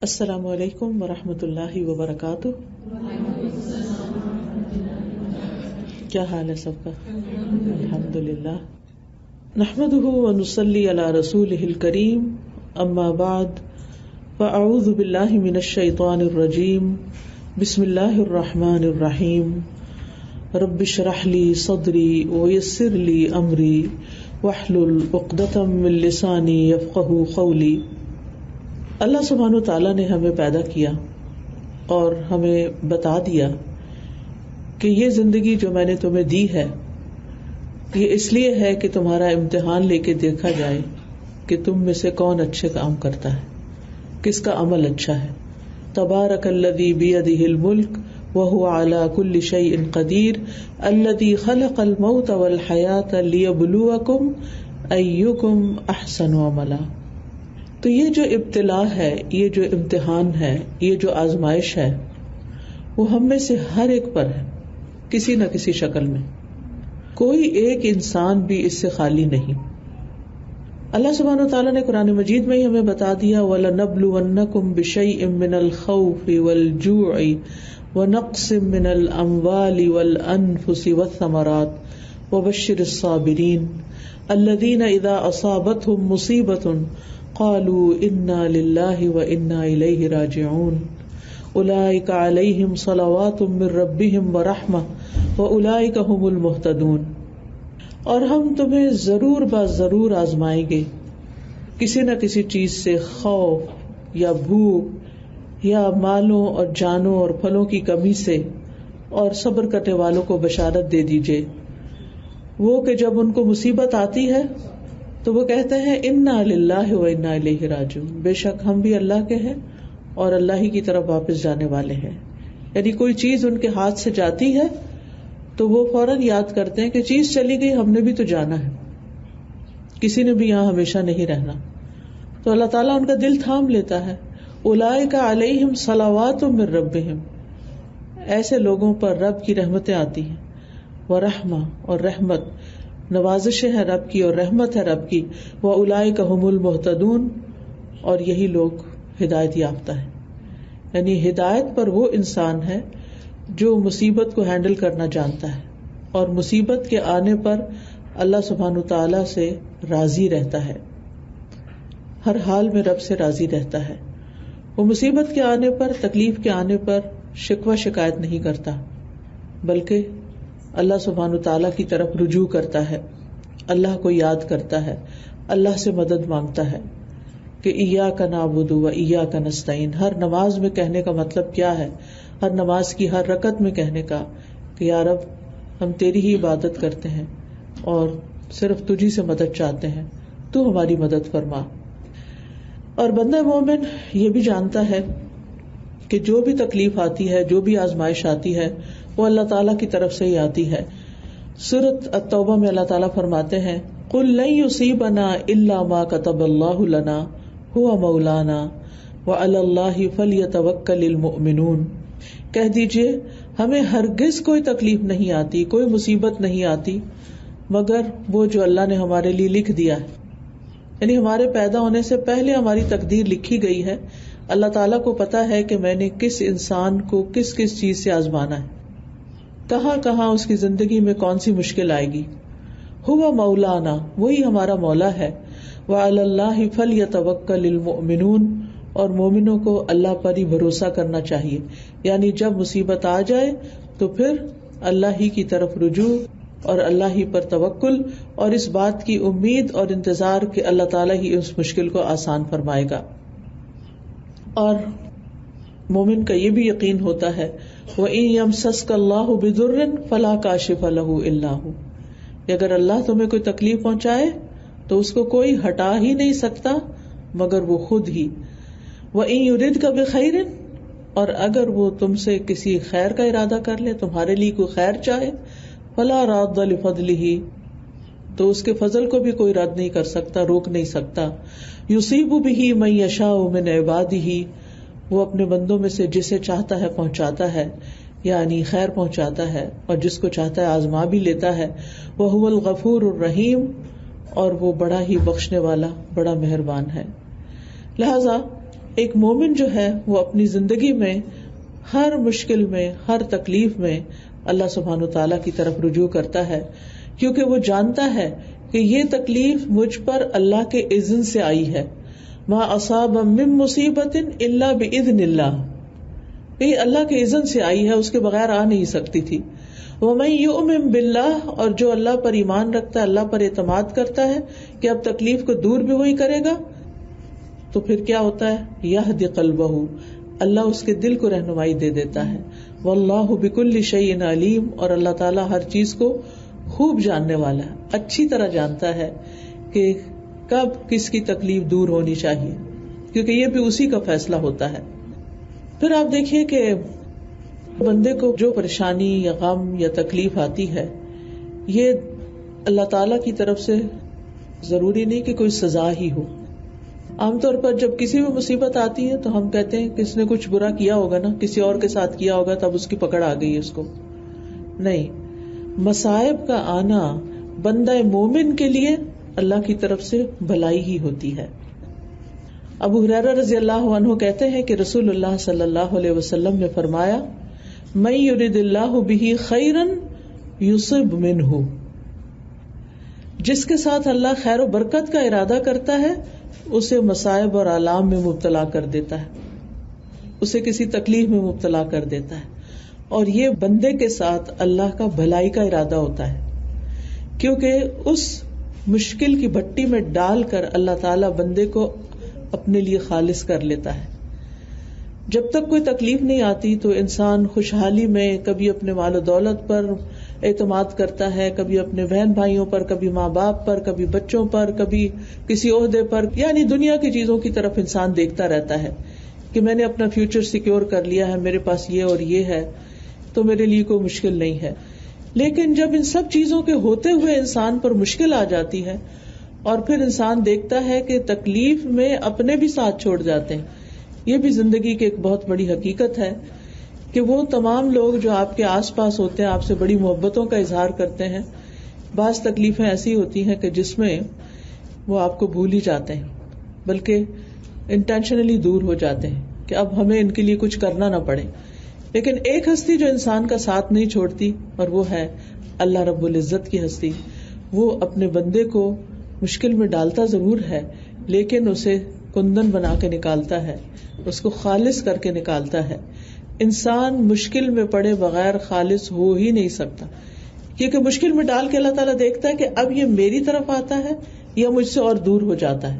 السلام علیکم ورحمۃ اللہ وبرکاتہ۔ کیا حال ہے سب کا؟ الحمدللہ، نحمده ونصلی علی رسولہ الکریم، اما بعد، فاعوذ باللہ من الشیطان الرجیم، بسم اللہ الرحمن الرحیم، رب اشرح لی صدری ویسر لی امری واحلل عقدۃ من لسانی یفقہوا قولی۔ اللہ سبحانہ و تعالیٰ نے ہمیں پیدا کیا اور ہمیں بتا دیا کہ یہ زندگی جو میں نے تمہیں دی ہے یہ اس لیے ہے کہ تمہارا امتحان لے کے دیکھا جائے کہ تم میں سے کون اچھے کام کرتا ہے، کس کا عمل اچھا ہے۔ تبارک الذی بیدہ الملک وہو علی کل شیء قدیر الذی خلق الموت والحیاۃ لیبلوکم ایکم احسن عملا۔ تو یہ جو ابتلا ہے، یہ جو امتحان ہے، یہ جو آزمائش ہے، وہ ہم میں سے ہر ایک پر ہے، کسی نہ کسی شکل میں۔ کوئی ایک انسان بھی اس سے خالی نہیں۔ اللہ سبحانہ وتعالیٰ نے قرآن مجید میں ہی ہمیں بتا دیا، وَلَنَبْلُوَنَّكُمْ بِشَيْءٍ مِّنَ الْخَوْفِ وَالْجُوعِ وَنَقْصٍ مِّنَ الْأَمْوَالِ وَالْأَنفُسِ وَالثَّمَرَاتِ وَبَشِّرِ الصَّابِرِينَ الَّذِينَ إِذَا أَصَابَتْهُمْ مُصِيبَةٌ قالوا انا للہ وانا الیہ راجعون اولئک علیہم صلوات من ربہم ورحمہ واولئک هم المہتدون۔ اور ہم تمہیں ضرور ضرور آزمائیں گے کسی نہ کسی چیز سے، خوف یا بھوک یا مالوں اور جانوں اور پھلوں کی کمی سے، اور صبر کرنے والوں کو بشارت دے دیجئے وہ کہ جب ان کو مصیبت آتی ہے تو وہ کہتے ہیں انا للہ و انا الیہ راجعون، بے شک ہم بھی اللہ کے ہیں اور اللہ ہی کی طرف واپس جانے والے ہیں۔ یعنی کوئی چیز ان کے ہاتھ سے جاتی ہے تو وہ فوراً یاد کرتے ہیں کہ چیز چلی گئی، ہم نے بھی تو جانا ہے، کسی نے بھی یہاں ہمیشہ نہیں رہنا۔ تو اللہ تعالیٰ ان کا دل تھام لیتا ہے۔ اولئک علیہم صلوات من ربہم، ایسے لوگوں پر رب کی رحمتیں آتی ہیں، ورحمہ اور رحمت، نوازشیں ہے رب کی اور رحمت ہے رب کی، وَأُولَئِكَ هُمُ الْمُهْتَدُونَ، اور یہی لوگ ہدایت یافتہ ہیں۔ یعنی ہدایت پر وہ انسان ہے جو مصیبت کو ہینڈل کرنا جانتا ہے اور مصیبت کے آنے پر اللہ سبحانہ تعالیٰ سے راضی رہتا ہے، ہر حال میں رب سے راضی رہتا ہے۔ وہ مصیبت کے آنے پر، تکلیف کے آنے پر شکوہ شکایت نہیں کرتا، بلکہ اللہ سبحانہ تعالیٰ کی طرف رجوع کرتا ہے، اللہ کو یاد کرتا ہے، اللہ سے مدد مانگتا ہے کہ ایاک نعبد و ایاک نستعین۔ ہر نماز میں کہنے کا مطلب کیا ہے؟ ہر نماز کی ہر رکعت میں کہنے کا کہ یا رب ہم تیری ہی عبادت کرتے ہیں اور صرف تجھی سے مدد چاہتے ہیں، تو ہماری مدد فرما۔ اور بندہ مومن یہ بھی جانتا ہے کہ جو بھی تکلیف آتی ہے، جو بھی آزمائش آتی ہے، وہ اللہ تعالیٰ کی طرف سے ہی آتی ہے۔ سورۃ التوبہ میں اللہ تعالیٰ فرماتے ہیں، قُل لَن يُصِيبَنَا إِلَّا مَا كَتَبَ اللَّهُ لَنَا هُوَ مَوْلَانَا وَعَلَى اللَّهِ فَلْيَتَوَكَّلِ الْمُؤْمِنُونَ۔ کہہ دیجئے ہمیں ہرگز کوئی تکلیف نہیں آتی، کوئی مصیبت نہیں آتی مگر وہ جو اللہ نے ہمارے لیے لکھ دیا ہے۔ یعنی ہمارے پیدا ہونے سے پہلے ہماری تقدیر لکھی گئی ہے۔ اللہ تعالیٰ کو پتا ہے کہ میں نے کس انسان کو کس کس چیز سے آزمانا ہے، کہاں کہاں اس کی زندگی میں کون سی مشکل آئے گی۔ ہوا مولانا، وہی ہمارا مولا ہے۔ وعلی اللہ فلیتوکل المؤمنون، اور مومنوں کو اللہ پر ہی بھروسہ کرنا چاہیے۔ یعنی جب مصیبت آ جائے تو پھر اللہ ہی کی طرف رجوع اور اللہ ہی پر توکل، اور اس بات کی امید اور انتظار کہ اللہ تعالیٰ ہی اس مشکل کو آسان فرمائے گا۔ اور مومن کا یہ بھی یقین ہوتا ہے، وَإِن يَمْسَسْكَ اللَّهُ بِضُرٍّ فَلَا كَاشِفَ لَهُ إِلَّا هُوَ، اگر اللہ تمہیں کوئی تکلیف پہنچائے تو اس کو کوئی ہٹا ہی نہیں سکتا مگر وہ خود ہی۔ وَإِن يُرِدْكَ بِخَيْرٍ، اور اگر وہ تم سے کسی خیر کا ارادہ کر لے، تمہارے لیے کوئی خیر چاہے، فَلَا رَادَّ لِفَضْلِهِ، تو اس کے فضل کو بھی کوئی رد نہیں کر سکتا، روک نہیں سکتا۔ يُصِيبُ بِهِ مَن يَشَاءُ مِنْ عِبَادِهِ، وہ اپنے بندوں میں سے جسے چاہتا ہے پہنچاتا ہے، یعنی خیر پہنچاتا ہے، اور جس کو چاہتا ہے آزما بھی لیتا ہے۔ وَهُوَ الْغَفُورُ الرَّحِيمُ، اور وہ بڑا ہی بخشنے والا، بڑا مہربان ہے۔ لہذا ایک مومن جو ہے وہ اپنی زندگی میں ہر مشکل میں، ہر تکلیف میں اللہ سبحانہ وتعالیٰ کی طرف رجوع کرتا ہے، کیونکہ وہ جانتا ہے کہ یہ تکلیف مجھ پر اللہ کے اذن سے آئی ہے. ما اصاب من مصیبت الا باذن اللہ، یہ اللہ کے اذن سے آئی ہے، اس کے بغیر آ نہیں سکتی تھی. ومن یؤمن باللہ، اور جو اللہ پر ایمان رکھتا ہے، اللہ پر اعتماد کرتا ہے کہ اب تکلیف کو دور بھی وہی کرے گا، تو پھر کیا ہوتا ہے؟ یہدی قلبہ، اللہ اس کے دل کو رہنمائی دے دیتا ہے. واللہ بکل شیء علیم، اور اللہ تعالیٰ ہر چیز کو خوب جاننے والا ہے، اچھی طرح جانتا ہے کہ کب کس کی تکلیف دور ہونی چاہیے، کیونکہ یہ بھی اسی کا فیصلہ ہوتا ہے. پھر آپ دیکھیے کہ بندے کو جو پریشانی یا غم یا تکلیف آتی ہے، یہ اللہ تعالیٰ کی طرف سے ضروری نہیں کہ کوئی سزا ہی ہو. عام طور پر جب کسی بھی مصیبت آتی ہے تو ہم کہتے ہیں کہ اس نے کچھ برا کیا ہوگا نا، کسی اور کے ساتھ کیا ہوگا تب اس کی پکڑ آ گئی اس کو. نہیں، مصائب کا آنا بندہ مومن کے لیے اللہ کی طرف سے بھلائی ہی ہوتی ہے. ابو ہریرہ رضی اللہ عنہ کہتے ہیں کہ رسول اللہ صلی اللہ علیہ وسلم نے فرمایا، من یرد اللہ بہ خیرا یصب منہ، جس کے ساتھ اللہ خیر و برکت کا ارادہ کرتا ہے اسے مصائب اور آلام میں مبتلا کر دیتا ہے، اسے کسی تکلیف میں مبتلا کر دیتا ہے. اور یہ بندے کے ساتھ اللہ کا بھلائی کا ارادہ ہوتا ہے، کیونکہ اس مشکل کی بھٹی میں ڈال کر اللہ تعالیٰ بندے کو اپنے لیے خالص کر لیتا ہے. جب تک کوئی تکلیف نہیں آتی تو انسان خوشحالی میں کبھی اپنے مال و دولت پر اعتماد کرتا ہے، کبھی اپنے بہن بھائیوں پر، کبھی ماں باپ پر، کبھی بچوں پر، کبھی کسی عہدے پر، یعنی دنیا کی چیزوں کی طرف انسان دیکھتا رہتا ہے کہ میں نے اپنا فیوچر سیکیور کر لیا ہے، میرے پاس یہ اور یہ ہے تو میرے لیے کوئی مشکل نہیں ہے. لیکن جب ان سب چیزوں کے ہوتے ہوئے انسان پر مشکل آ جاتی ہے اور پھر انسان دیکھتا ہے کہ تکلیف میں اپنے بھی ساتھ چھوڑ جاتے ہیں. یہ بھی زندگی کی ایک بہت بڑی حقیقت ہے کہ وہ تمام لوگ جو آپ کے آس پاس ہوتے ہیں، آپ سے بڑی محبتوں کا اظہار کرتے ہیں، بعض تکلیفیں ایسی ہوتی ہیں کہ جس میں وہ آپ کو بھول ہی جاتے ہیں، بلکہ انٹینشنلی دور ہو جاتے ہیں کہ اب ہمیں ان کے لیے کچھ کرنا نہ پڑے. لیکن ایک ہستی جو انسان کا ساتھ نہیں چھوڑتی، اور وہ ہے اللہ رب العزت کی ہستی. وہ اپنے بندے کو مشکل میں ڈالتا ضرور ہے، لیکن اسے کندن بنا کے نکالتا ہے، اس کو خالص کر کے نکالتا ہے. انسان مشکل میں پڑے بغیر خالص ہو ہی نہیں سکتا، کیونکہ مشکل میں ڈال کے اللہ تعالیٰ دیکھتا ہے کہ اب یہ میری طرف آتا ہے یا مجھ سے اور دور ہو جاتا ہے.